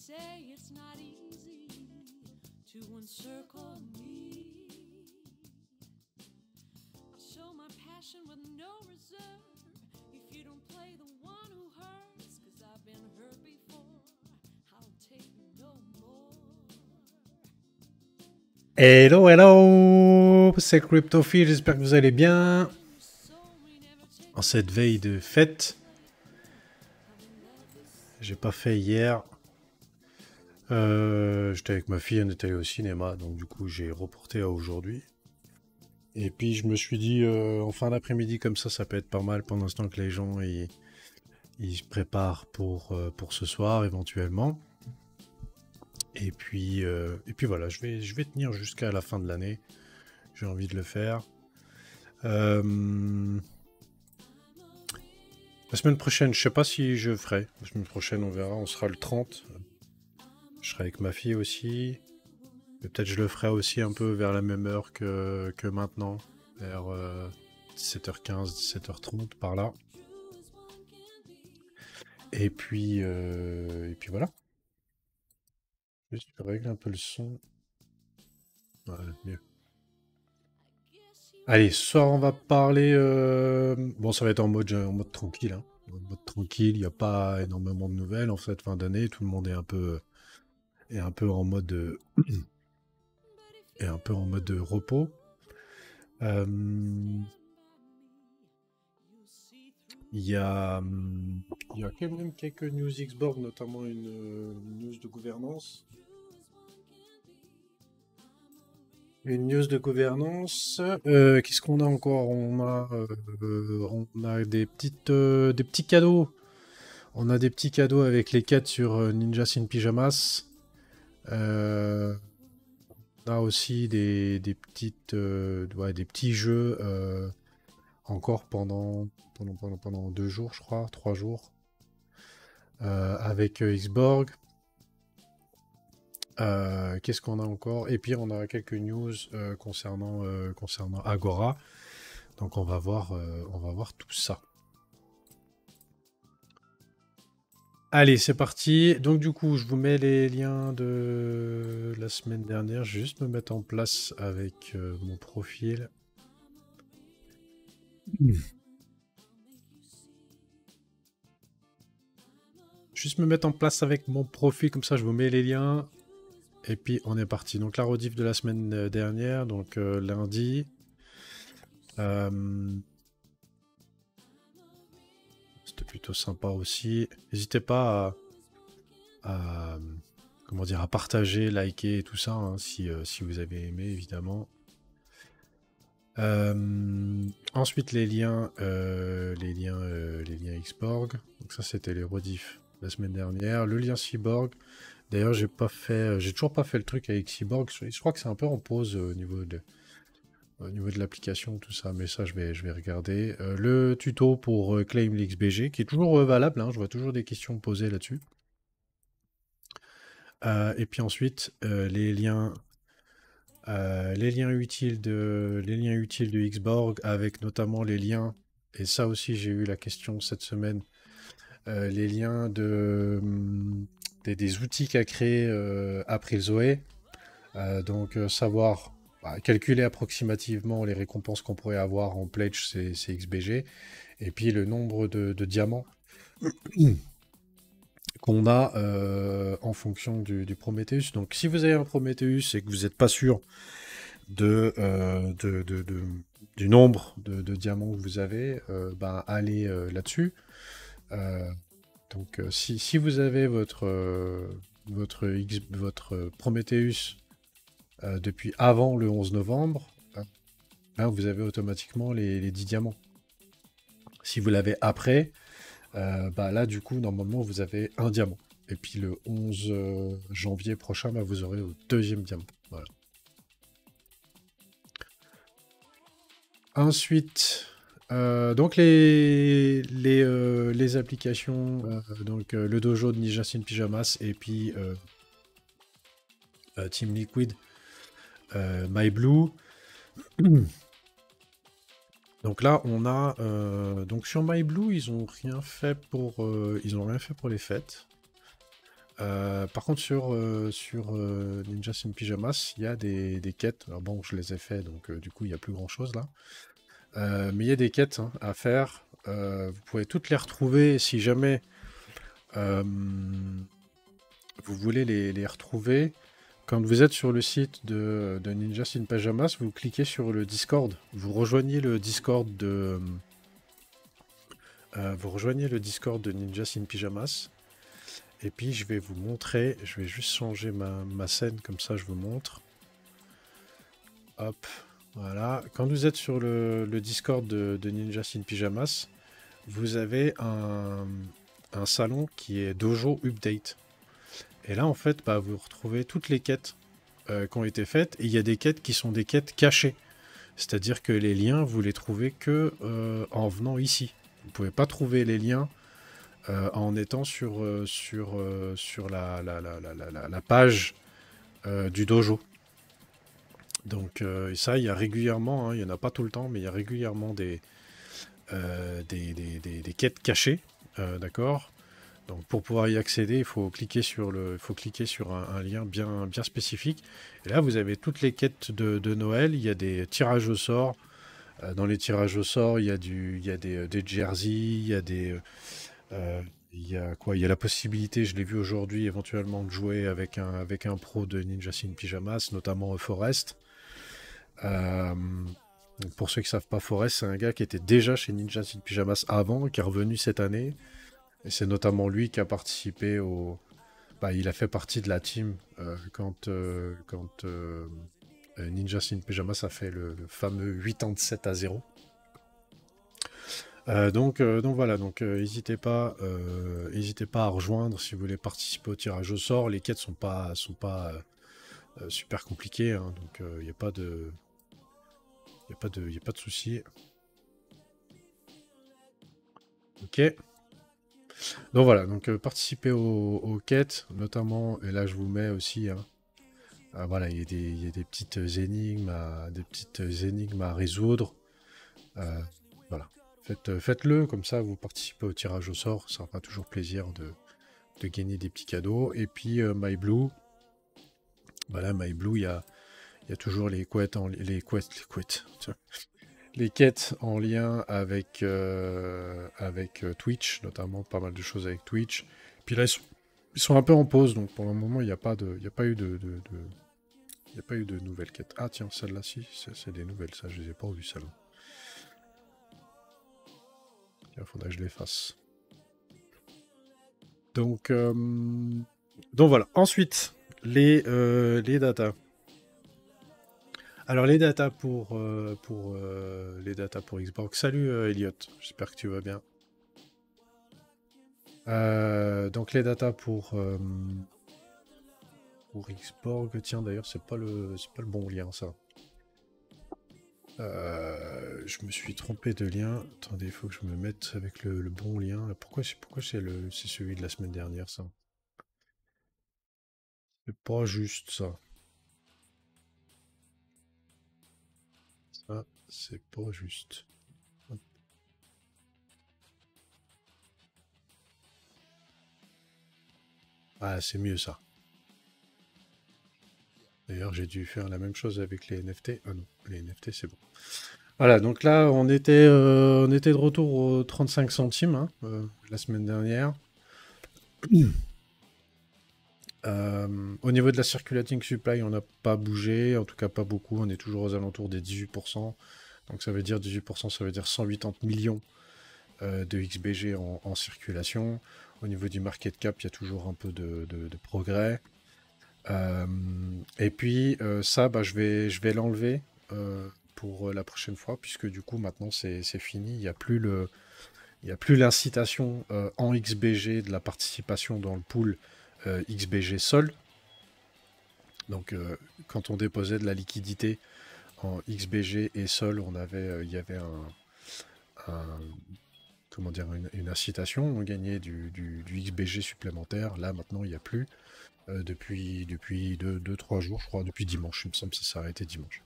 It's not easy to encircle me. I show my passion with no reserve. If you don't play the one who hurts, 'cause I've been hurt before, I'll take no more. Hello, hello, c'est Cryptophile, j'espère que vous allez bien en cette veille de fête. J'ai pas fait hier. J'étais avec ma fille, on était allé au cinéma, donc du coup j'ai reporté à aujourd'hui. Et puis je me suis dit, en fin d'après-midi comme ça peut être pas mal pendant ce temps que les gens ils se préparent pour ce soir éventuellement. Et puis voilà, je vais tenir jusqu'à la fin de l'année. J'ai envie de le faire. La semaine prochaine, je sais pas si je ferai. La semaine prochaine, on verra. On sera le 30. Je serai avec ma fille aussi. Peut-être je le ferai aussi un peu vers la même heure que maintenant. Vers 17h15, 17h30 par là. Et puis voilà. Juste régler un peu le son. Ouais, mieux. Allez, ce soir on va parler... Bon, ça va être en mode tranquille. Hein. En mode tranquille, il n'y a pas énormément de nouvelles. En fait, fin d'année, tout le monde est un peu en mode... est un peu en mode repos. Il y a quand même quelques news Xborg, notamment une news de gouvernance. Une news de gouvernance. Qu'est-ce qu'on a encore? On a des petits cadeaux. On a des petits cadeaux avec les quêtes sur Ninjas in Pyjamas. On a aussi des petits jeux encore pendant 2 jours, je crois, 3 jours. Avec Xborg. Qu'est-ce qu'on a encore? Et puis on a quelques news concernant Agora. Donc on va voir tout ça. Allez, c'est parti. Donc du coup, je vous mets les liens de la semaine dernière. Je vais juste me mettre en place avec mon profil. Juste me mettre en place avec mon profil, comme ça je vous mets les liens. Et puis on est parti. Donc la rediff de la semaine dernière, donc lundi. C'était plutôt sympa aussi. N'hésitez pas à partager, liker et tout ça, hein, si vous avez aimé, évidemment. Ensuite les liens Xborg. Donc ça c'était les rediffs la semaine dernière. Le lien Cyborg. D'ailleurs j'ai toujours pas fait le truc avec Cyborg. Je crois que c'est un peu en pause au niveau de l'application, tout ça, mais ça je vais regarder. Le tuto pour Claim l'XBG, qui est toujours valable, hein, je vois toujours des questions posées là-dessus. Et puis ensuite, les liens utiles de Xborg, avec notamment les liens, et ça aussi j'ai eu la question cette semaine, les liens des outils qu'a créé April Zoé. Donc savoir calculer approximativement les récompenses qu'on pourrait avoir en pledge, c'est XBG. Et puis le nombre de diamants qu'on a en fonction du Prometheus. Donc si vous avez un Prometheus et que vous n'êtes pas sûr du nombre de diamants que vous avez, ben, allez là-dessus. Donc si vous avez votre Prometheus depuis avant le 11 novembre, là vous avez automatiquement les 10 diamants. Si vous l'avez après, bah là du coup normalement vous avez un diamant. Et puis le 11 janvier prochain, bah, vous aurez le deuxième diamant. Voilà. Ensuite, donc les applications, donc le dojo de Ninjas in Pyjamas et puis Team Liquid, MyBlue. Donc là, on a donc sur MyBlue, ils ont rien fait pour les fêtes. Par contre, sur Ninjas in Pyjamas, il y a des quêtes. Alors bon, je les ai fait, donc du coup, il n'y a plus grand chose là. Mais il y a des quêtes hein, à faire. Vous pouvez toutes les retrouver si jamais vous voulez les retrouver. Quand vous êtes sur le site de Ninjas in Pyjamas, vous cliquez sur le Discord. Vous rejoignez le Discord de Ninjas in Pyjamas. Et puis je vais vous montrer. Je vais juste changer ma scène comme ça, je vous montre. Hop. Voilà, quand vous êtes sur le Discord de Ninjas in Pyjamas, vous avez un salon qui est Dojo Update. Et là, en fait, bah, vous retrouvez toutes les quêtes qui ont été faites. Et il y a des quêtes qui sont des quêtes cachées. C'est-à-dire que les liens, vous les trouvez que en venant ici. Vous ne pouvez pas trouver les liens en étant sur la page du dojo. Donc ça, il y a régulièrement, hein, il n'y en a pas tout le temps, mais il y a régulièrement des quêtes cachées, d'accord. Donc pour pouvoir y accéder, il faut cliquer sur un lien bien spécifique. Et là, vous avez toutes les quêtes de Noël. Il y a des tirages au sort. Dans les tirages au sort, il y a des jerseys, il y a il y a quoi? Il y a la possibilité, je l'ai vu aujourd'hui, éventuellement de jouer avec un pro de Ninjas in Pyjamas, notamment Forest. Pour ceux qui ne savent pas, Forest, c'est un gars qui était déjà chez Ninjas in Pyjamas avant, qui est revenu cette année. Et c'est notamment lui qui a participé bah, il a fait partie de la team quand Ninjas in Pyjamas a fait le fameux 87-0. Donc voilà, donc n'hésitez pas à rejoindre si vous voulez participer au tirage au sort. Les quêtes sont pas super compliquées, hein, donc il n'y a pas de souci. Ok. Donc voilà, donc participez aux quêtes, notamment, et là je vous mets aussi, hein, voilà, il y a des petites énigmes à résoudre. Voilà. Faites-le, comme ça vous participez au tirage au sort, ça fera toujours plaisir de gagner des petits cadeaux. Et puis MyBlue, voilà, MyBlue, il y a toujours les quêtes les quêtes en lien avec Twitch, notamment pas mal de choses avec Twitch. Puis là, ils sont un peu en pause, donc pour le moment, il n'y a pas eu de nouvelles quêtes. Ah tiens, celle-là, si, c'est des nouvelles, ça, je les ai pas vues, celle-là. Il faudrait que je les fasse. Donc voilà. Ensuite, les datas. Alors les datas pour Xbox. Salut Elliot, j'espère que tu vas bien. Donc les datas pour Xbox. Tiens d'ailleurs c'est pas le bon lien ça. Je me suis trompé de lien. Attendez, il faut que je me mette avec le bon lien. Pourquoi c'est celui de la semaine dernière ça? C'est pas juste ça. Ça, c'est pas juste. Ah, c'est mieux ça. D'ailleurs, j'ai dû faire la même chose avec les NFT. Ah non, les NFT, c'est bon. Voilà, donc là, on était de retour aux 35 centimes hein, la semaine dernière. Au niveau de la circulating supply, on n'a pas bougé, en tout cas pas beaucoup, on est toujours aux alentours des 18%. Donc ça veut dire 18%, ça veut dire 180 millions de XBG en circulation. Au niveau du market cap, il y a toujours un peu de progrès. Et puis ça, bah, je vais l'enlever pour la prochaine fois, puisque du coup maintenant c'est fini, il n'y a plus l'incitation en XBG de la participation dans le pool XBG Sol. Donc quand on déposait de la liquidité en XBG et Sol, il y avait comment dire, une incitation, on gagnait du XBG supplémentaire. Là maintenant il n'y a plus. Depuis 2-3 jours, je crois, depuis dimanche, il me semble que ça s'est arrêté dimanche.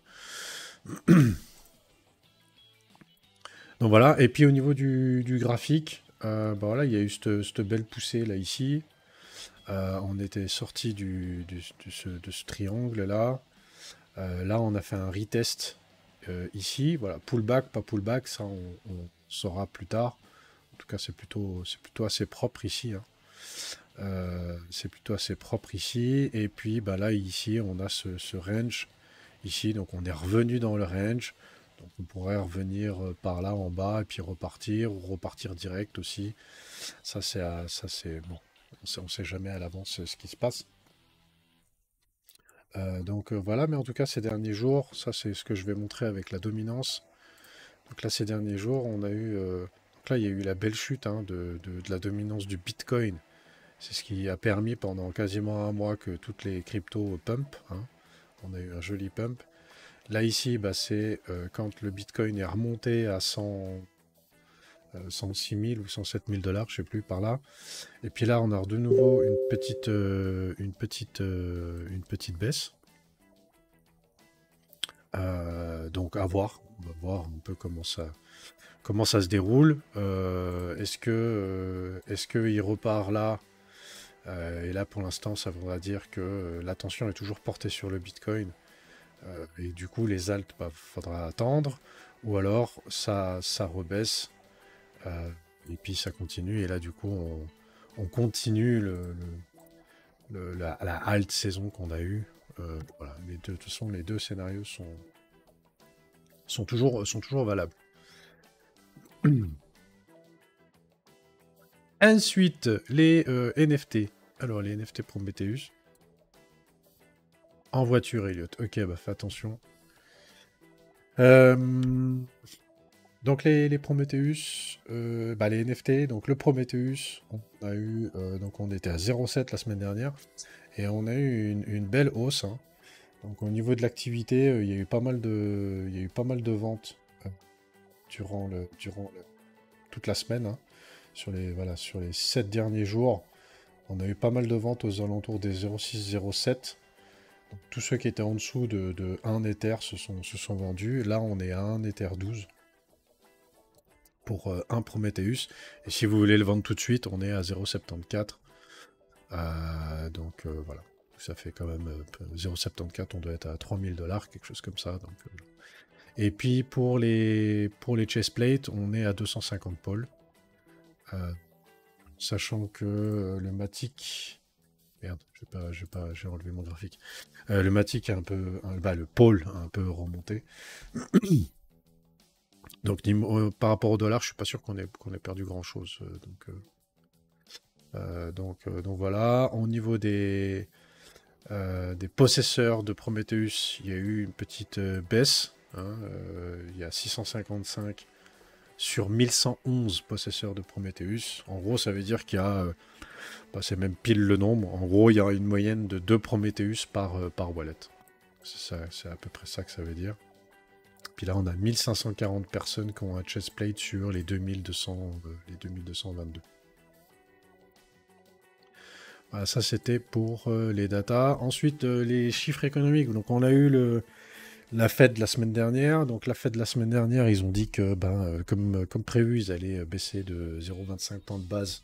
Donc voilà, et puis au niveau du graphique, bah voilà, il y a eu cette belle poussée là ici. On était sorti de ce triangle là. Là, on a fait un retest ici. Voilà, pullback, pas pullback, ça on saura plus tard. En tout cas, c'est plutôt assez propre ici. Hein. C'est plutôt assez propre ici. Et puis bah là, ici, on a ce range ici. Donc on est revenu dans le range. Donc on pourrait revenir par là en bas et puis repartir ou repartir direct aussi. Ça c'est bon. On sait jamais à l'avance ce qui se passe. Donc voilà, mais en tout cas ces derniers jours, ça c'est ce que je vais montrer avec la dominance. Donc là ces derniers jours, on a eu, donc là il y a eu la belle chute hein, de la dominance du Bitcoin. C'est ce qui a permis pendant quasiment un mois que toutes les cryptos pump. Hein. On a eu un joli pump. Là ici, bah, c'est quand le Bitcoin est remonté à 106 000 ou 107 000 $, je sais plus, par là. Et puis là, on a de nouveau une petite baisse. Donc à voir. On va voir un peu comment ça se déroule. Est-ce qu'il repart là et là, pour l'instant, ça voudra dire que l'attention est toujours portée sur le Bitcoin. Et du coup, les alts, bah, faudra attendre. Ou alors, ça rebaisse. Et puis, ça continue. Et là, du coup, on continue la alt saison qu'on a eue. Voilà. De toute façon, les deux scénarios sont toujours valables. Ensuite, les NFT. Alors, les NFT Prometheus. En voiture, Elliot. Ok, bah fais attention. Donc, les Prometheus, bah, les NFT. Donc, le Prometheus, on a eu. Donc, on était à 0,7 la semaine dernière. Et on a eu une belle hausse. Hein. Donc, au niveau de l'activité, il y a eu pas mal de ventes durant toute la semaine. Hein. Sur les 7 derniers jours, on a eu pas mal de ventes aux alentours des 0,6, 0,7. Donc, tous ceux qui étaient en dessous de 1 Ether se sont vendus. Là, on est à 1 Ether 12 pour un Prometheus. Et si vous voulez le vendre tout de suite, on est à 0,74. Donc voilà. Ça fait quand même 0,74, on doit être à 3000 $, quelque chose comme ça. Donc, et puis pour les chestplates, on est à 250 pôles. Sachant que le Matic... Merde, j'ai enlevé mon graphique. Le Matic est un peu... le pôle a un peu remonté. Donc par rapport au dollar, je suis pas sûr qu'on ait perdu grand-chose. Donc voilà. Au niveau des possesseurs de Prometheus, il y a eu une petite baisse. Hein, il y a 655 sur 1111 possesseurs de Prometheus. En gros, ça veut dire qu'il y a... c'est même pile le nombre. En gros, il y a une moyenne de 2 Prometheus par wallet. C'est à peu près ça que ça veut dire. Puis là, on a 1540 personnes qui ont un chestplate sur les 2222. Voilà, ça c'était pour les datas. Ensuite, les chiffres économiques. Donc, on a eu la Fed la semaine dernière. Donc, la Fed la semaine dernière, ils ont dit que, comme prévu, ils allaient baisser de 0,25 points de base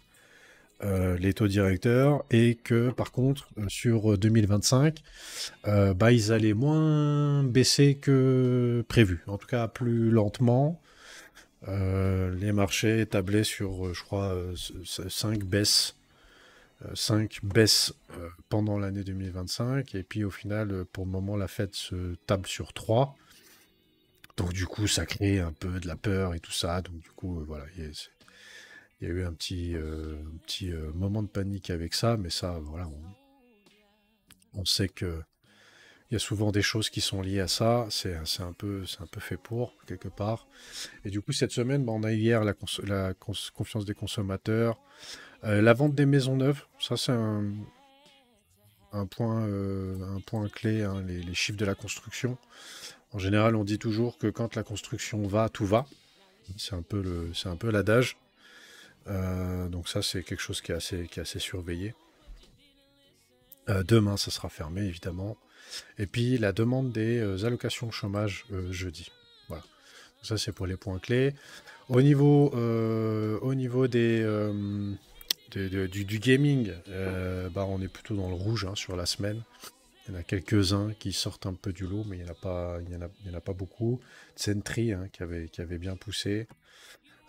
les taux directeurs, et que par contre sur 2025 ils allaient moins baisser que prévu, en tout cas plus lentement. Les marchés tablaient sur je crois 5 baisses 5 baissent pendant l'année 2025, et puis au final, pour le moment, la Fed se table sur 3. Donc du coup, ça crée un peu de la peur et tout ça. Donc du coup, voilà, il y a eu un petit moment de panique avec ça, mais ça, voilà, on sait que il y a souvent des choses qui sont liées à ça. C'est un peu fait pour, quelque part. Et du coup, cette semaine, bah, on a hier confiance des consommateurs. La vente des maisons neuves, ça c'est un point clé, hein, les chiffres de la construction. En général, on dit toujours que quand la construction va, tout va. C'est un peu l'adage. Donc ça, c'est quelque chose qui est assez surveillé. Demain, ça sera fermé, évidemment. Et puis, la demande des allocations chômage jeudi. Voilà. Ça, c'est pour les points clés. Au niveau du gaming, bah, on est plutôt dans le rouge, hein, sur la semaine. Il y en a quelques-uns qui sortent un peu du lot, mais il y en a pas beaucoup. Sentry, hein, qui avait bien poussé.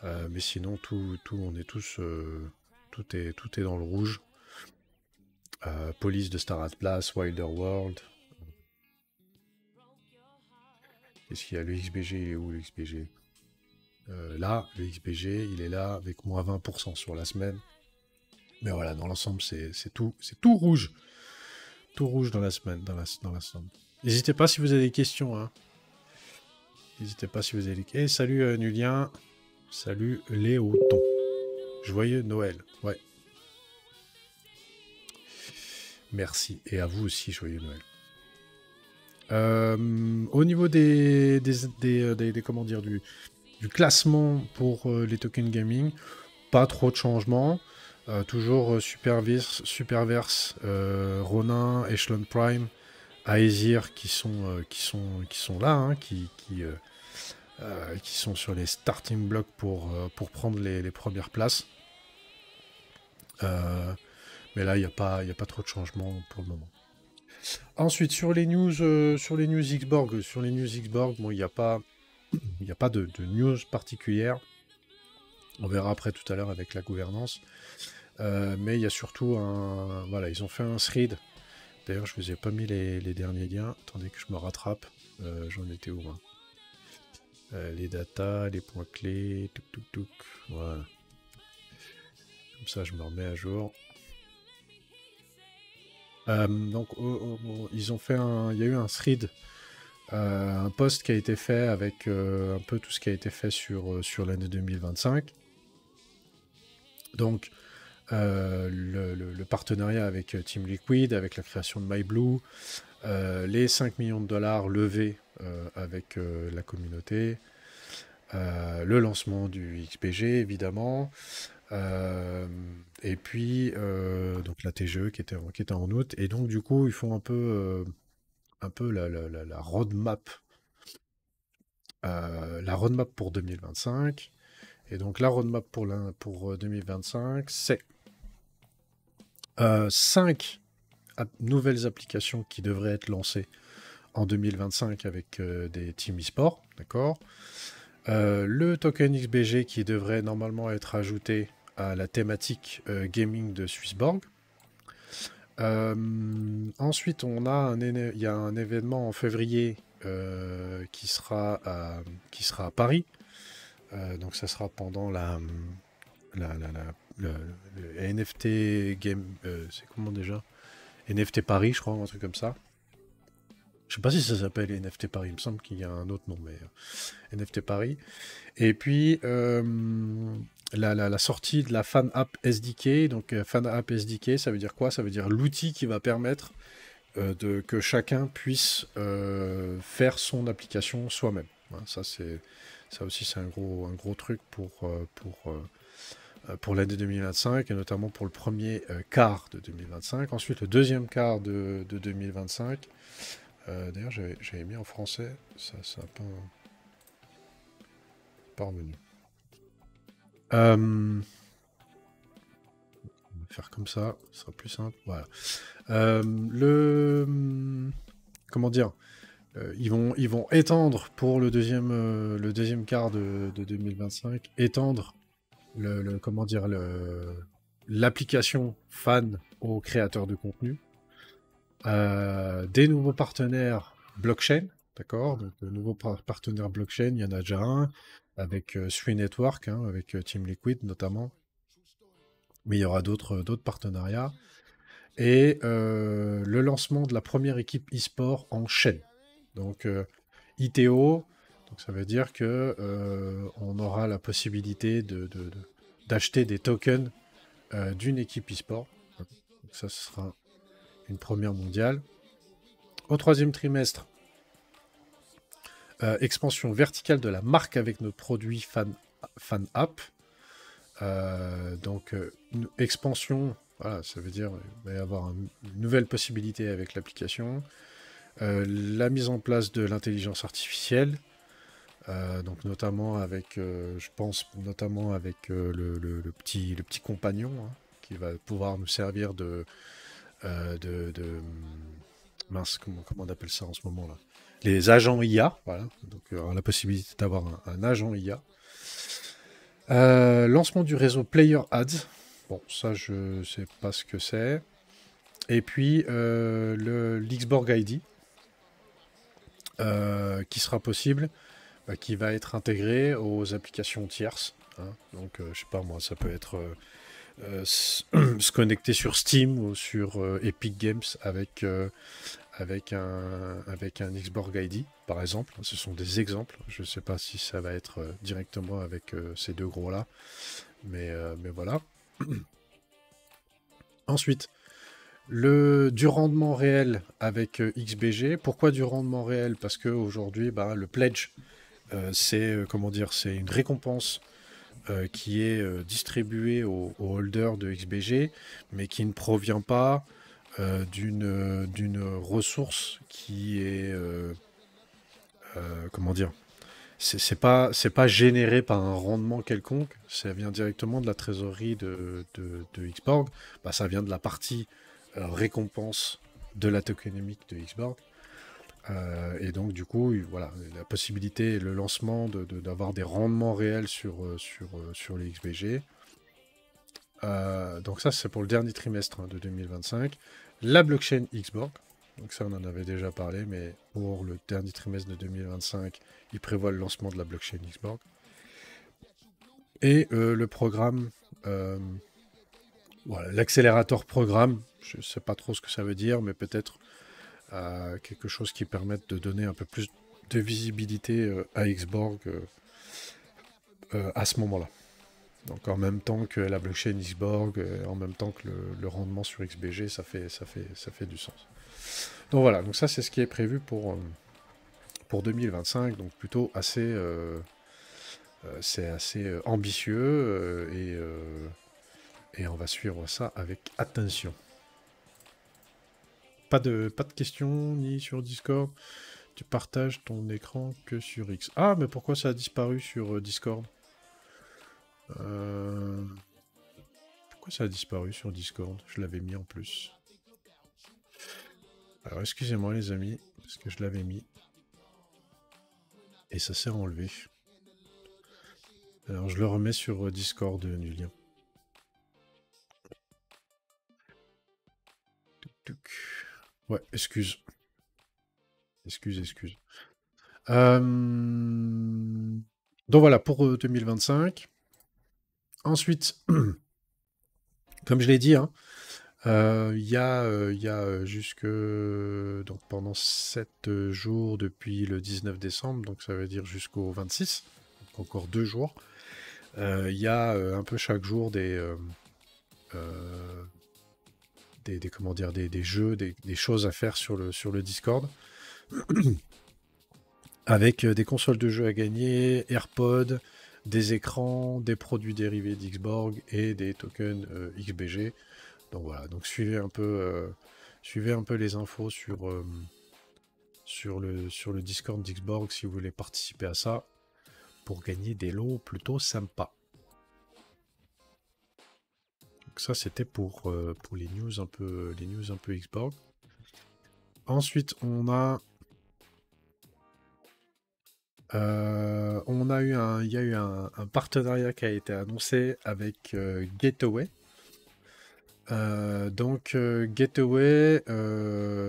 Mais sinon, on est tous, tout est dans le rouge. Police de Star Atlas, Wilder World. Qu'est-ce qu'il y a? Le XBG, il est où le XBG? Là, le XBG, il est là avec moins 20% sur la semaine. Mais voilà, dans l'ensemble, c'est tout rouge. Tout rouge dans la semaine, dans l'ensemble. N'hésitez pas si vous avez des questions, hein. N'hésitez pas si vous avez des questions. Salut Nulien. Salut Léoton. Joyeux Noël. Ouais. Merci. Et à vous aussi, joyeux Noël. Au niveau comment dire, du classement pour les tokens gaming, pas trop de changements. Toujours Superverse, Ronin, Echelon Prime, Aesir qui sont là, hein, qui sont sur les starting blocks pour prendre les premières places. Mais là, il n'y a pas trop de changements pour le moment. Ensuite, sur les news Xborg, bon, il n'y a pas de news particulière. On verra après tout à l'heure avec la gouvernance. Mais il y a surtout voilà, ils ont fait un thread. D'ailleurs, je vous ai pas mis les derniers liens. Attendez que je me rattrape. J'en étais où, hein? Les datas, les points clés, touc. Voilà. Comme ça, je me remets à jour. Donc, ils ont fait il y a eu un thread, un post qui a été fait avec un peu tout ce qui a été fait sur l'année 2025. Donc, le partenariat avec Team Liquid, avec la création de MyBlue, les 5 millions de dollars levés avec la communauté, le lancement du XPG, évidemment. Et puis donc la TGE qui était en août, et donc du coup ils font un peu la roadmap pour 2025. Et donc la roadmap pour 2025, c'est 5 nouvelles applications qui devraient être lancées en 2025 avec des teams e-sport, d'accord. Le token XBG qui devrait normalement être ajouté à la thématique gaming de Swissborg. Ensuite, il y a un événement en février qui sera à Paris. Donc ça sera pendant le NFT Game... c'est comment déjà? NFT Paris, je crois, un truc comme ça. Je sais pas si ça s'appelle NFT Paris, il me semble qu'il y a un autre nom, mais NFT Paris. Et puis, la sortie de la Fan App SDK. Donc, Fan App SDK, ça veut dire quoi? Ça veut dire l'outil qui va permettre que chacun puisse faire son application soi-même. Voilà, ça aussi, c'est un gros truc pour l'année 2025, et notamment pour le premier quart de 2025. Ensuite, le deuxième quart de 2025. D'ailleurs, j'avais mis en français, ça n'a pas revenu. On va faire comme ça, ce sera plus simple. Voilà. Comment dire, ils vont étendre pour le deuxième quart de 2025, étendre comment dire, l'application fan aux créateurs de contenu, des nouveaux partenaires blockchain, d'accord? Donc, de nouveaux partenaires blockchain, il y en a déjà un avec 3 Network, hein, avec Team Liquid notamment, mais il y aura d'autres partenariats. Et le lancement de la première équipe e-sport en chaîne. Donc, ITO, donc ça veut dire que on aura la possibilité d'acheter des tokens d'une équipe e-sport. Donc ça, ce sera une première mondiale. Au 3e trimestre, expansion verticale de la marque avec notre produit Fan App. Donc, une expansion, voilà, ça veut dire qu'il va y avoir une nouvelle possibilité avec l'application. La mise en place de l'intelligence artificielle, donc notamment avec, je pense notamment avec le petit compagnon, hein, qui va pouvoir nous servir mince, comment on appelle ça en ce moment là? Les agents IA, voilà. Donc, il y aura la possibilité d'avoir un agent IA. Lancement du réseau Player Ads. Bon, ça, je sais pas ce que c'est. Et puis, l'Xborg ID, qui sera possible, qui va être intégré aux applications tierces, hein. Donc, je sais pas moi, ça peut être se connecter sur Steam ou sur Epic Games avec un Xborg ID, par exemple. Ce sont des exemples. Je ne sais pas si ça va être directement avec ces deux gros-là. Mais voilà. Ensuite, du rendement réel avec XBG. Pourquoi du rendement réel? Parce qu'aujourd'hui, le pledge, c'est une récompense qui est distribuée aux holders de XBG, mais qui ne provient pas d'une ressource qui est c'est pas généré par un rendement quelconque, ça vient directement de la trésorerie de Xborg. Ça vient de la partie récompense de la tokenomique de Xborg. Et donc du coup, voilà, la possibilité, le lancement d'avoir des rendements réels sur les XBG. Donc ça, c'est pour le dernier trimestre, hein, de 2025. La blockchain Xborg, donc ça on en avait déjà parlé, mais pour le dernier trimestre de 2025, il prévoit le lancement de la blockchain Xborg. Et le programme, voilà, l'accélérateur programme, je ne sais pas trop ce que ça veut dire, mais peut-être quelque chose qui permette de donner un peu plus de visibilité à Xborg à ce moment-là. Donc en même temps que la blockchain Xborg, en même temps que le rendement sur XBG, ça fait du sens. Donc voilà, donc ça c'est ce qui est prévu pour 2025, donc plutôt assez, c'est assez ambitieux et on va suivre ça avec attention. Pas de questions ni sur Discord. Tu partages ton écran que sur X. Ah, mais pourquoi ça a disparu sur Discord? Pourquoi ça a disparu sur Discord? Je l'avais mis en plus. Alors excusez-moi les amis, parce que je l'avais mis. Et ça s'est enlevé. Alors je le remets sur Discord du lien. Ouais, excuse. Excuse. Donc voilà, pour 2025. Ensuite, comme je l'ai dit, hein, il y a jusque donc pendant 7 jours depuis le 19 décembre, donc ça veut dire jusqu'au 26, donc encore 2 jours. Il y a un peu chaque jour des jeux, des choses à faire sur le Discord. Avec des consoles de jeux à gagner, AirPods, des écrans, des produits dérivés d'Xborg et des tokens XBG. Donc voilà, donc suivez un peu les infos sur le Discord d'Xborg si vous voulez participer à ça pour gagner des lots plutôt sympas. Donc ça c'était pour les news un peu Xborg. Ensuite on a il y a eu un partenariat qui a été annoncé avec Gateway. Donc Gateway,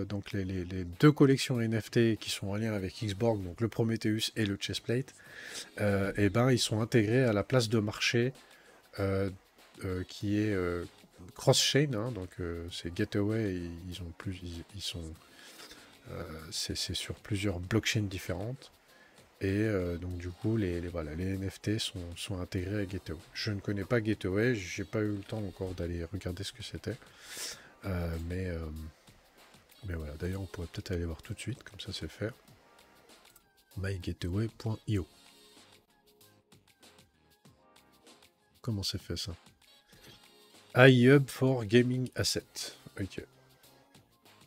donc les deux collections NFT qui sont en lien avec Xborg, donc le Prometheus et le Chestplate, et ben ils sont intégrés à la place de marché qui est cross-chain, hein, donc c'est Gateway, ils ont plus, ils sont, c'est sur plusieurs blockchains différentes. Et donc du coup, voilà, les NFT sont intégrés à Gateway. Je ne connais pas Gateway, j'ai pas eu le temps encore d'aller regarder ce que c'était. Mais voilà, d'ailleurs on pourrait peut-être aller voir tout de suite, comme ça c'est fait. mygateway.io. Comment c'est fait ça? iHub for Gaming Asset. Ok.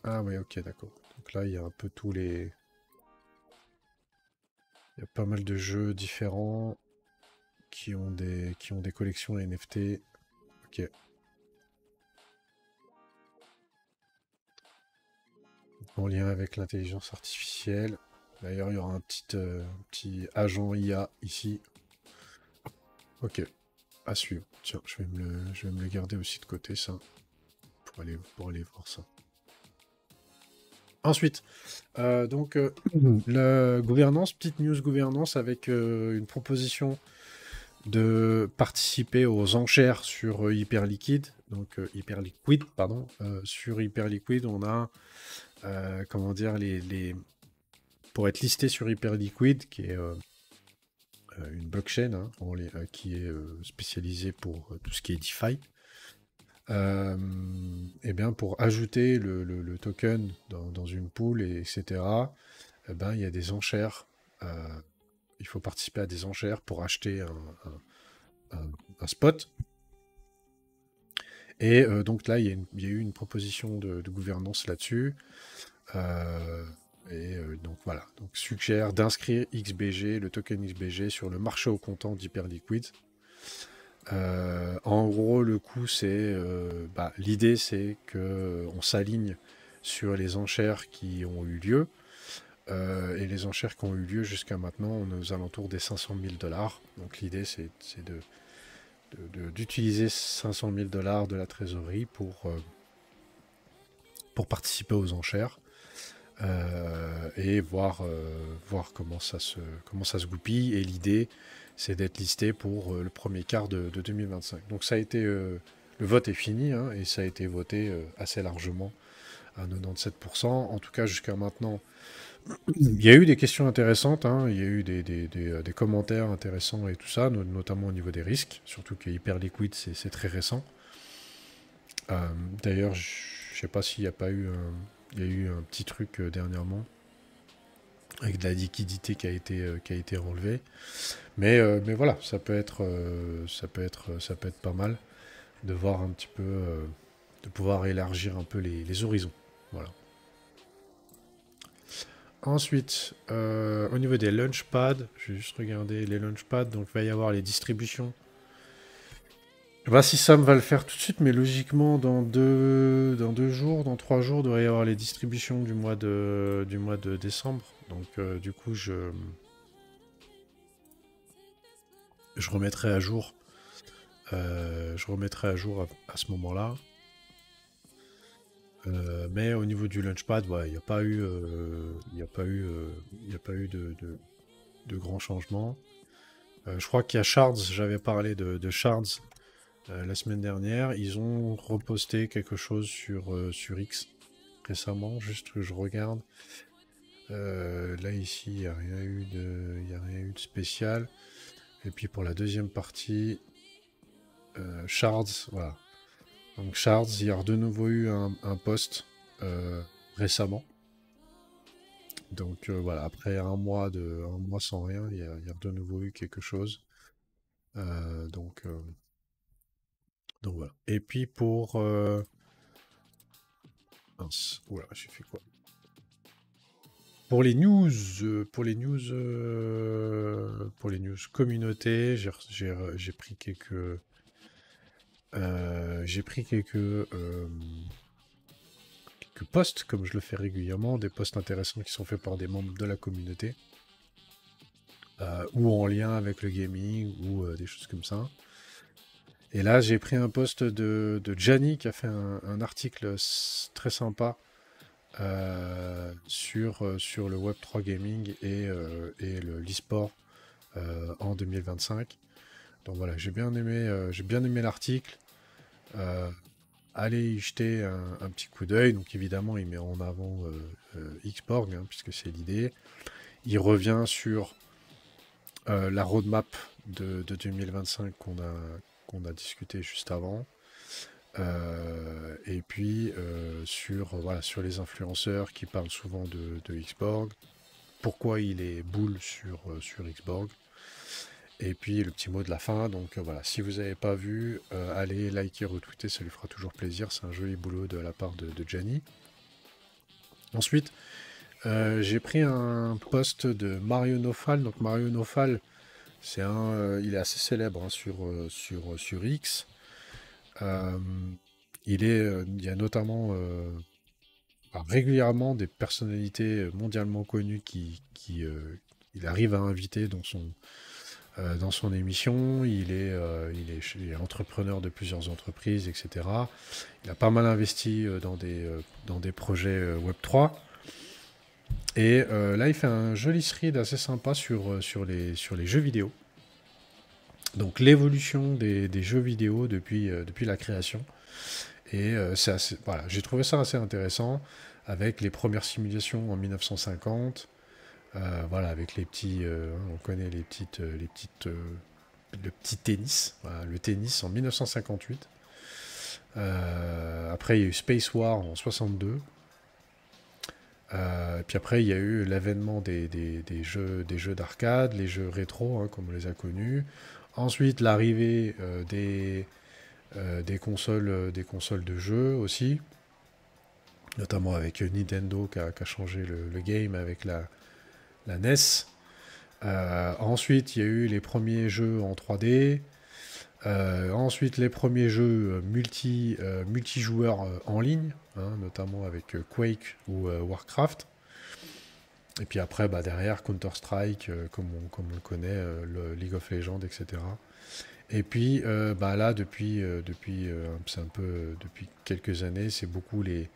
Ah oui, ok, d'accord. Donc là, il y a un peu tous les... Il y a pas mal de jeux différents qui ont des collections NFT. Ok. En lien avec l'intelligence artificielle. D'ailleurs, il y aura un petit agent IA ici. Ok. À suivre. Tiens, je vais me le garder aussi de côté, ça. Pour aller voir ça. Ensuite, donc, la gouvernance, petite news gouvernance avec une proposition de participer aux enchères sur Hyperliquid. Donc, Hyperliquid, pardon. Sur Hyperliquid, on a, comment dire, pour être listé sur Hyperliquid, qui est une blockchain hein, qui est spécialisée pour tout ce qui est DeFi. Et bien pour ajouter le token dans une pool, etc., eh ben, il y a des enchères. Il faut participer à des enchères pour acheter un spot. Et donc là, il y a eu une proposition de gouvernance là-dessus. Donc voilà, donc suggère d'inscrire XBG, le token XBG, sur le marché au comptant d'Hyperliquid. En gros, le coup, c'est... l'idée, c'est qu'on s'aligne sur les enchères qui ont eu lieu. Et les enchères qui ont eu lieu jusqu'à maintenant, on est aux alentours des 500 000 $. Donc l'idée, c'est d'utiliser 500 000 $ de la trésorerie pour participer aux enchères. Et voir comment ça se goupille. Et l'idée, c'est d'être listé pour le premier quart de 2025. Donc ça a été... le vote est fini, hein, et ça a été voté assez largement, à 97%. En tout cas, jusqu'à maintenant, il y a eu des questions intéressantes, hein, il y a eu des commentaires intéressants et tout ça, notamment au niveau des risques, surtout que Hyperliquid, c'est très récent. D'ailleurs, je sais pas s'il n'y a pas eu... Il y a eu un petit truc dernièrement avec de la liquidité qui a été enlevée. Mais voilà, ça peut être pas mal de voir un petit peu, de pouvoir élargir un peu les horizons. Voilà. Ensuite, au niveau des launchpads, je vais juste regarder les launchpads. Donc il va y avoir les distributions. Si Sam va le faire tout de suite, mais logiquement dans 2 jours, dans 3 jours, il devrait y avoir les distributions du mois de décembre. Donc du coup, je remettrai à jour. À ce moment-là. Mais au niveau du launchpad, il n'y a pas eu, de grands changements. Je crois qu'il y a Shards. J'avais parlé de Shards la semaine dernière. Ils ont reposté quelque chose sur X récemment. Juste que je regarde. Là ici, il n'y a rien eu de spécial. Et puis pour la deuxième partie, Shards, voilà. Donc Shards, il y a de nouveau eu un post récemment. Donc voilà, après un mois sans rien, il y a de nouveau eu quelque chose. Donc voilà. Et puis pour... Mince, oula, j'ai fait quoi? Pour les news communauté, j'ai pris quelques... posts, comme je le fais régulièrement, des posts intéressants qui sont faits par des membres de la communauté, ou en lien avec le gaming, ou des choses comme ça. Et là, j'ai pris un post de Gianni qui a fait un article très sympa sur le Web3 Gaming et l'e-sport en 2025. Donc voilà, j'ai bien aimé l'article. Allez y jeter un petit coup d'œil. Donc évidemment, il met en avant Xborg, hein, puisque c'est l'idée. Il revient sur la roadmap de 2025 qu'on a discuté juste avant. Et puis sur les influenceurs qui parlent souvent de Xborg. Pourquoi il est bull sur Xborg. Et puis le petit mot de la fin, donc voilà, si vous n'avez pas vu, allez liker, retweeter, ça lui fera toujours plaisir, c'est un joli boulot de la part de Gianni. Ensuite, j'ai pris un post de Mario Nofal, donc Mario Nofal, il est assez célèbre hein, sur X. Il y a notamment régulièrement des personnalités mondialement connues il arrive à inviter dans son émission. Il est entrepreneur de plusieurs entreprises, etc. Il a pas mal investi dans des projets Web3. Et là, il fait un joli thread assez sympa sur les jeux vidéo. Donc l'évolution des jeux vidéo depuis la création. Et voilà, j'ai trouvé ça assez intéressant, avec les premières simulations en 1950. Voilà, avec les petits, on connaît le petit tennis, voilà, le tennis en 1958. Après, il y a eu Space War en 62. Puis après, il y a eu l'avènement des jeux d'arcade, les jeux rétro, hein, comme on les a connus. Ensuite, l'arrivée des consoles de jeux aussi, notamment avec Nintendo qui a changé le game avec la NES. Ensuite, il y a eu les premiers jeux en 3D. Ensuite, les premiers jeux multijoueurs en ligne, hein, notamment avec Quake ou Warcraft. Et puis après, derrière, Counter-Strike, comme on le connaît, le League of Legends, etc. Et puis là, depuis quelques années, c'est beaucoup les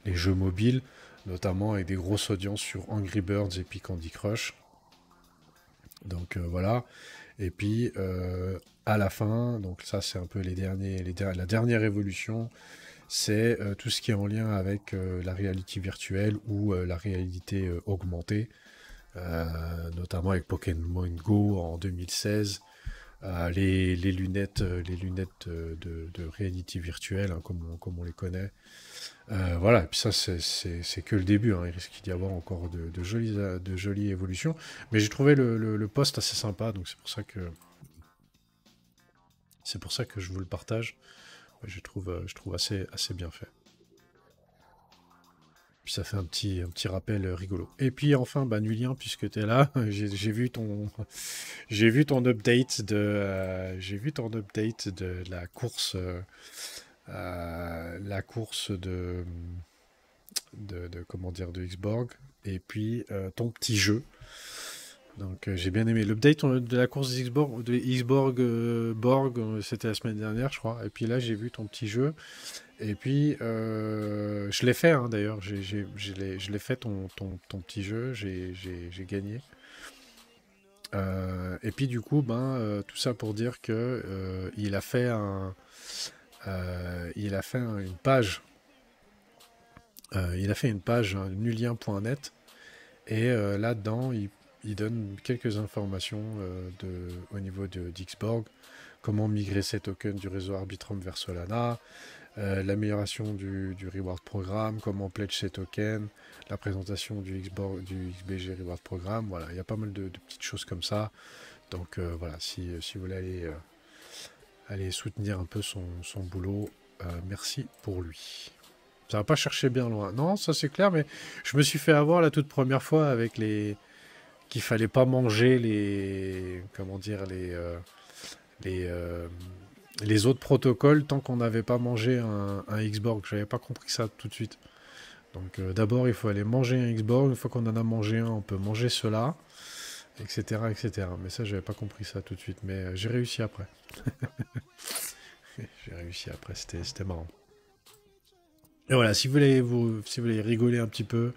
jeux mobiles, notamment avec des grosses audiences sur Angry Birds et puis Candy Crush. Donc voilà. Et puis à la fin, donc ça c'est un peu la dernière évolution, c'est tout ce qui est en lien avec la réalité virtuelle ou la réalité augmentée, notamment avec Pokémon Go en 2016. Les lunettes de réalité virtuelle, hein, comme on les connaît. Voilà, et puis ça, c'est que le début. Hein. Il risque d'y avoir encore de jolies évolutions. Mais j'ai trouvé le post assez sympa, donc c'est pour ça que je vous le partage. Ouais, je trouve assez bien fait. Puis ça fait un petit rappel rigolo. Et puis enfin, Nulien, puisque tu es là, j'ai vu ton update de la course comment dire, de Xborg, et puis ton petit jeu. Donc j'ai bien aimé l'update de la course de Xborg Borg, c'était la semaine dernière, je crois. Et puis là, j'ai vu ton petit jeu. Et puis, je l'ai fait, hein, d'ailleurs. Je l'ai fait, ton petit jeu. J'ai gagné. Et puis, du coup, tout ça pour dire que il a fait une page. Il a fait une page, nulien.net. Et là-dedans, il donne quelques informations au niveau d'Xborg. Comment migrer ses tokens du réseau Arbitrum vers Solana. L'amélioration du Reward Programme, comment pledge ses tokens, la présentation du XBG Reward Programme, voilà, il y a pas mal de petites choses comme ça. Donc voilà, si vous voulez aller soutenir un peu son boulot, merci pour lui. Ça va pas chercher bien loin. Non, ça c'est clair, mais je me suis fait avoir la toute première fois avec qu'il fallait pas manger les autres protocoles tant qu'on n'avait pas mangé un Xborg. Je n'avais pas compris ça tout de suite. Donc d'abord, il faut aller manger un Xborg. Une fois qu'on en a mangé un, on peut manger cela, etc. etc. Mais ça, je n'avais pas compris ça tout de suite. Mais j'ai réussi après. J'ai réussi après, c'était marrant. Et voilà, si vous voulez rigoler un petit peu,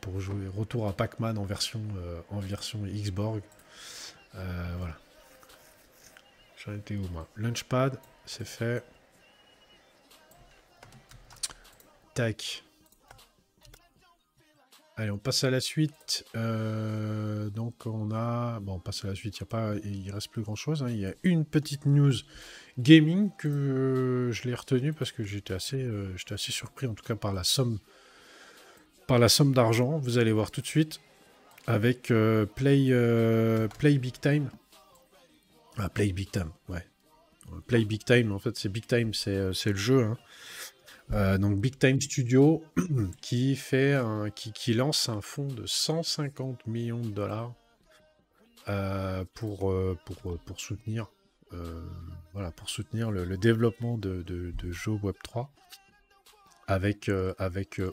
pour jouer retour à Pac-Man en version Xborg, voilà. J'en étais où moi? Launchpad, c'est fait. Tac. Allez, on passe à la suite. Donc on a... Bon, on passe à la suite, il reste plus grand-chose. Hein. Il y a une petite news gaming que je l'ai retenue parce que j'étais assez surpris, en tout cas par la somme d'argent. Vous allez voir tout de suite avec Play Big Time. Ah, Play Big Time, ouais. Play Big Time, en fait, c'est Big Time, c'est le jeu. Hein. Donc Big Time Studio qui lance un fonds de 150 millions de dollars pour soutenir pour soutenir le développement de jeux Web3 avec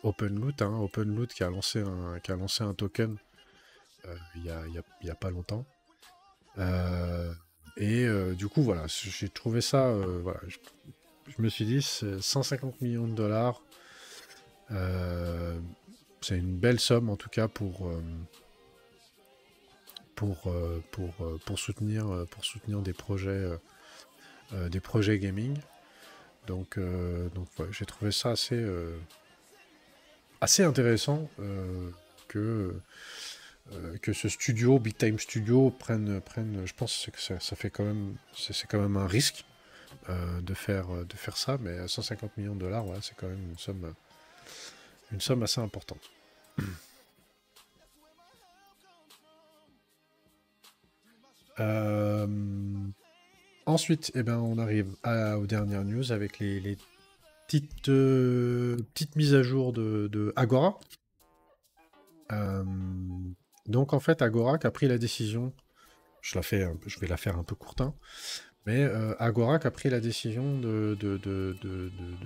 OpenLoot, hein, OpenLoot qui a lancé un token il y a pas longtemps. Du coup voilà, j'ai trouvé ça voilà, je me suis dit, 150 millions de dollars, c'est une belle somme en tout cas pour soutenir des projets gaming. Donc ouais, j'ai trouvé ça assez intéressant que ce studio, Big Time Studio, prenne, je pense que ça fait quand même, c'est quand même un risque. De faire ça, mais 150 millions de dollars, voilà, c'est quand même une somme assez importante. Ensuite, eh ben, on arrive aux dernières news avec les petites mises à jour de Agora. Donc en fait, Agora qui a pris la décision, je vais la faire un peu courte, hein, mais Agora qui a pris la décision de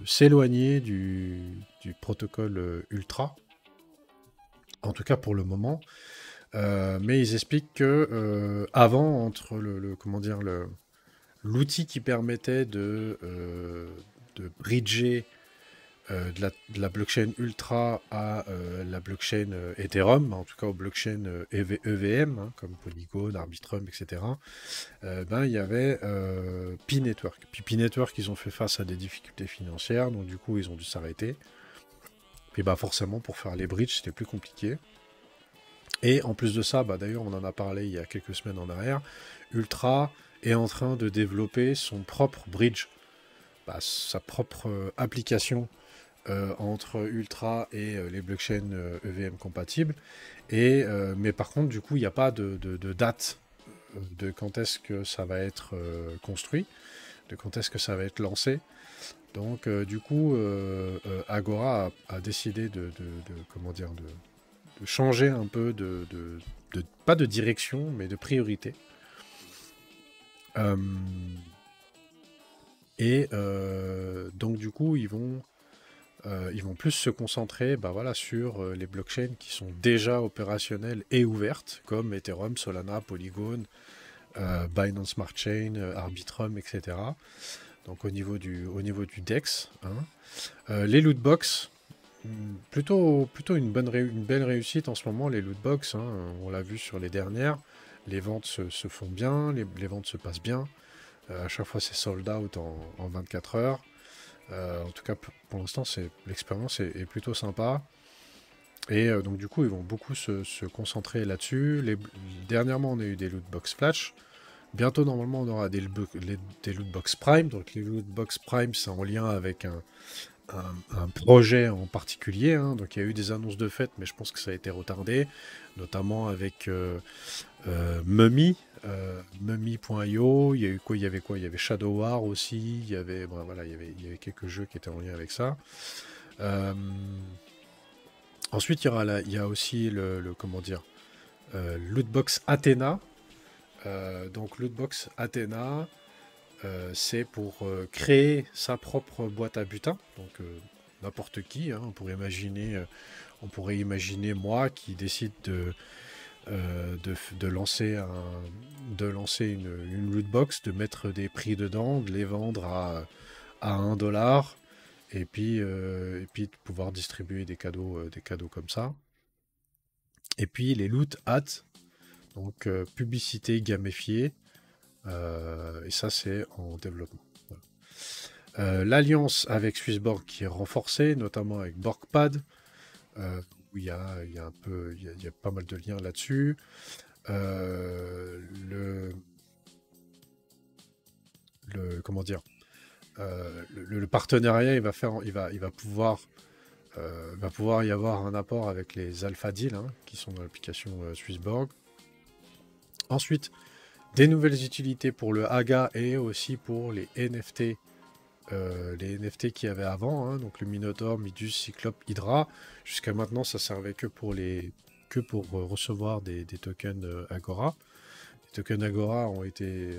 s'éloigner du protocole Ultra, en tout cas pour le moment. Mais ils expliquent que avant, entre l'outil qui permettait de bridger de la blockchain Ultra à la blockchain Ethereum, en tout cas aux blockchains EVM, hein, comme Polygon, Arbitrum, etc., il y avait P-Network. Puis P-Network, ils ont fait face à des difficultés financières, donc du coup, ils ont dû s'arrêter. Puis forcément, pour faire les bridges, c'était plus compliqué. Et en plus de ça, d'ailleurs, on en a parlé il y a quelques semaines en arrière, Ultra est en train de développer son propre bridge, sa propre application entre Ultra et les blockchains EVM compatibles. Mais par contre, du coup, il n'y a pas de date de quand est-ce que ça va être construit, de quand est-ce que ça va être lancé. Donc, du coup, Agora a décidé de changer un peu pas de direction, mais de priorité. Donc, du coup, ils vont plus se concentrer sur les blockchains qui sont déjà opérationnelles et ouvertes, comme Ethereum, Solana, Polygon, Binance Smart Chain, Arbitrum, etc. Donc au niveau du DEX. Hein. Les lootbox, plutôt une belle réussite en ce moment, les lootbox. Hein, on l'a vu sur les dernières. Les ventes se font bien, les ventes se passent bien. À chaque fois, c'est sold out en 24 heures. En tout cas, pour l'instant, l'expérience est plutôt sympa. Et donc, du coup, ils vont beaucoup se concentrer là-dessus. Dernièrement, on a eu des lootbox flash. Bientôt, normalement, on aura des lootbox prime. Donc, les lootbox prime, c'est en lien avec un projet en particulier. Hein. Donc, il y a eu des annonces de fait, mais je pense que ça a été retardé. Notamment avec Mummy. Mummy.io, il y avait quoi? Il y avait Shadow War aussi, il y avait quelques jeux qui étaient en lien avec ça. Ensuite, il y a aussi Lootbox Athena. Donc Lootbox Athena, c'est pour créer sa propre boîte à butin. Donc n'importe qui, hein, on pourrait imaginer moi qui décide de lancer une loot box, de mettre des prix dedans, de les vendre à 1 $, et puis de pouvoir distribuer des cadeaux comme ça. Et puis les loot ads, donc publicité gamifiée, et ça c'est en développement. Voilà. L'alliance avec Swissborg qui est renforcée, notamment avec BorgPad, où il y a pas mal de liens là-dessus. Comment dire, le partenariat, il va pouvoir y avoir un apport avec les Alpha Deals, hein, qui sont dans l'application Swissborg. Ensuite, des nouvelles utilités pour le AGA et aussi pour les NFT. Les NFT qu'il y avait avant, hein, donc le Minotaur, Midus, Cyclope, Hydra. Jusqu'à maintenant, ça servait que pour recevoir des tokens Agora. Les tokens Agora ont été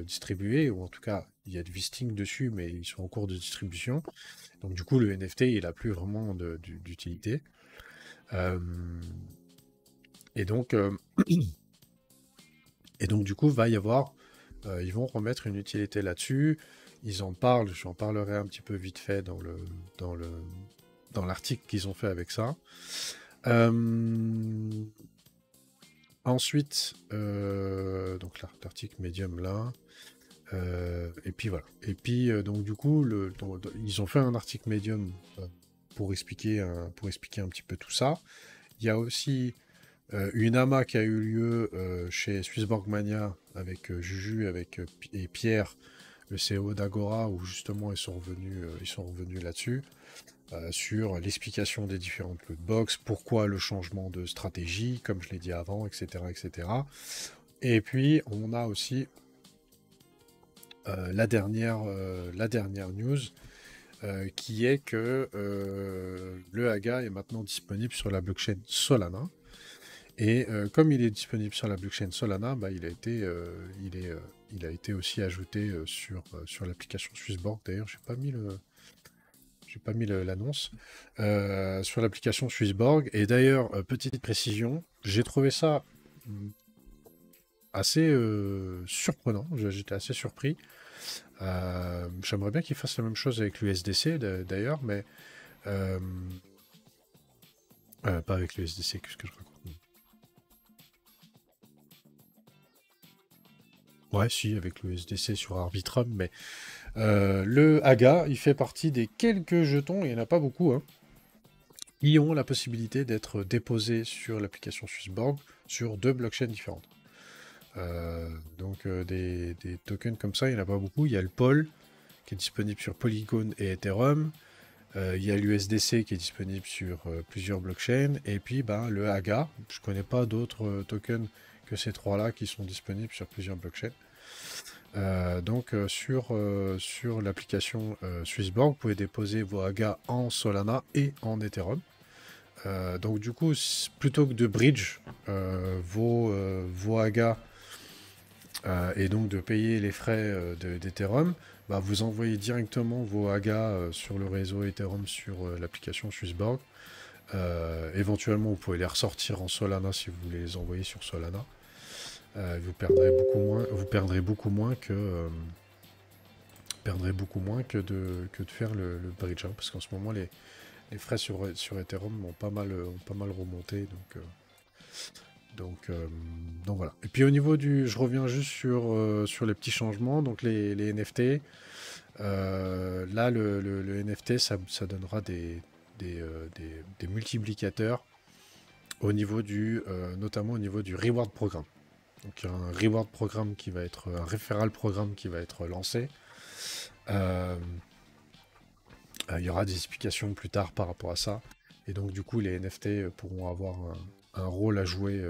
distribués, ou en tout cas, il y a du vesting dessus, mais ils sont en cours de distribution. Donc du coup, le NFT, il n'a plus vraiment d'utilité. Et donc, du coup, va y avoir... ils vont remettre une utilité là-dessus. Ils en parlent, j'en parlerai un petit peu vite fait dans l'article qu'ils ont fait avec ça. Ensuite, donc l'article Medium là. Et puis voilà. Et puis donc du coup, ils ont fait un article Medium pour expliquer un petit peu tout ça. Il y a aussi une AMA qui a eu lieu chez Swissborg Mania avec Juju et Pierre, le CEO d'Agora, où justement ils sont revenus là-dessus, sur l'explication des différentes lootbox, pourquoi le changement de stratégie, comme je l'ai dit avant, etc., etc. Et puis on a aussi la dernière news, qui est que le AGA est maintenant disponible sur la blockchain Solana. Et comme il est disponible sur la blockchain Solana, bah, il a été aussi ajouté sur l'application Swissborg. D'ailleurs, j'ai pas mis l'annonce sur l'application Swissborg. Et d'ailleurs, petite précision, j'ai trouvé ça assez surprenant. J'étais assez surpris. J'aimerais bien qu'il fasse la même chose avec l'USDC d'ailleurs, mais pas avec l'USDC, qu'est-ce que je raconte? Ouais, si, avec le SDC sur Arbitrum, mais le AGA, il fait partie des quelques jetons, il n'y en a pas beaucoup, hein, qui ont la possibilité d'être déposés sur l'application Swissborg sur 2 blockchains différentes. Donc des tokens comme ça, il n'y en a pas beaucoup. Il y a le POL, qui est disponible sur Polygon et Ethereum. Il y a l'USDC qui est disponible sur plusieurs blockchains. Et puis le AGA, je ne connais pas d'autres tokens que ces trois-là qui sont disponibles sur plusieurs blockchains. Donc sur l'application Swissborg, vous pouvez déposer vos AGA en Solana et en Ethereum. Donc du coup, plutôt que de bridge vos AGA et donc de payer les frais d'Ethereum, vous envoyez directement vos AGA sur le réseau Ethereum sur l'application Swissborg. Éventuellement, vous pouvez les ressortir en Solana si vous voulez les envoyer sur Solana. Vous perdrez beaucoup moins que de faire le bridge, hein, parce qu'en ce moment les frais sur Ethereum ont pas mal remonté, donc voilà. Et puis au niveau je reviens juste sur les petits changements, donc les NFT. Là le NFT ça donnera des multiplicateurs au niveau notamment au niveau du reward programme. Donc il y a un reward programme un referral programme qui va être lancé. Il y aura des explications plus tard par rapport à ça. Et donc du coup les NFT pourront avoir un rôle à jouer,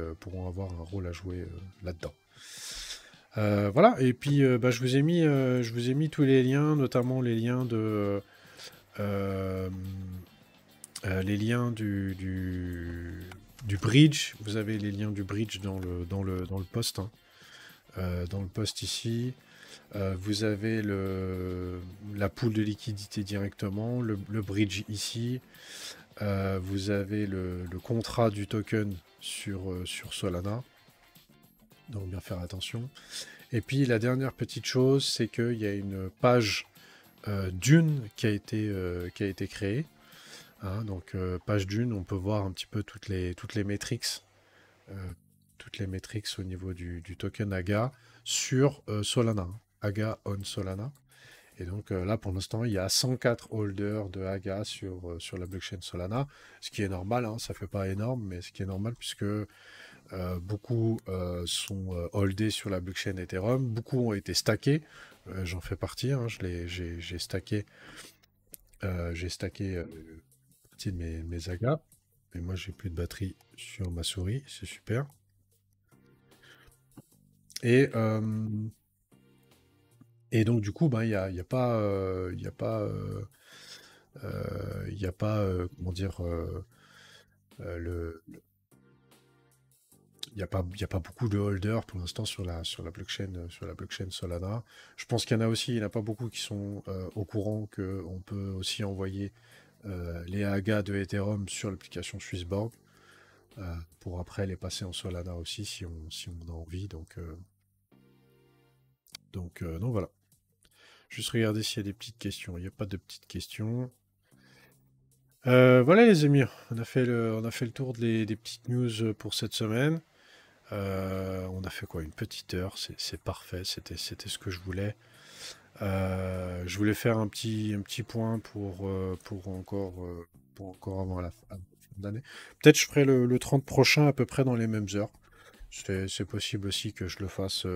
là-dedans. Voilà, et puis je vous ai mis tous les liens, notamment les liens du bridge. Vous avez les liens du bridge dans le post, hein. Dans le post ici. Vous avez la pool de liquidité directement, le bridge ici. Vous avez le contrat du token sur Solana. Donc bien faire attention. Et puis la dernière petite chose, c'est qu'il y a une page Dune qui a été créée. Hein, donc page Dune, on peut voir un petit peu toutes les métriques. Toutes les métriques au niveau du token AGA sur Solana. Hein. AGA on Solana. Et donc là, pour l'instant, il y a 104 holders de AGA sur la blockchain Solana, ce qui est normal, hein, ça fait pas énorme, mais ce qui est normal puisque beaucoup sont holdés sur la blockchain Ethereum, beaucoup ont été stackés, j'en fais partie, hein, j'ai stacké, partie de mes AGA, et moi j'ai plus de batterie sur ma souris, c'est super. Et donc, du coup, ben, il y a pas, comment dire, il y a pas beaucoup de holders pour l'instant sur la blockchain Solana. Je pense qu'il y en a aussi, il n'y en a pas beaucoup qui sont au courant qu'on peut aussi envoyer les AGA de Ethereum sur l'application Swissborg pour après les passer en Solana aussi si on a envie. Donc voilà. Juste regarder s'il y a des petites questions. Il n'y a pas de petites questions. Voilà les amis, on a fait le tour des petites news pour cette semaine. On a fait quoi? Une petite heure, c'est parfait, c'était ce que je voulais. Je voulais faire un petit point pour encore avant la fin d'année. Peut-être je ferai le 30 prochain à peu près dans les mêmes heures. C'est possible aussi que je le fasse.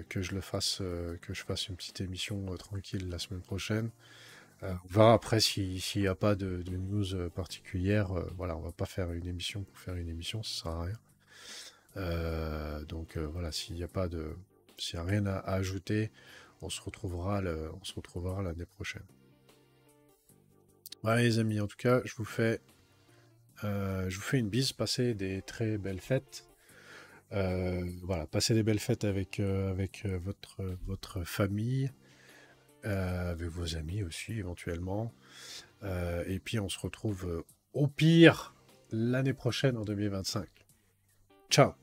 Que je fasse une petite émission tranquille la semaine prochaine. On verra après s'il n'y a pas de news particulière. Voilà, on va pas faire une émission pour faire une émission, ça sert à rien. Donc voilà, s'il n'y a rien à ajouter, on se retrouvera l'année prochaine. Voilà les amis, en tout cas, je vous fais une bise, passez des très belles fêtes. Voilà, passez des belles fêtes avec votre famille, avec vos amis aussi éventuellement. Et puis on se retrouve au pire l'année prochaine en 2025. Ciao!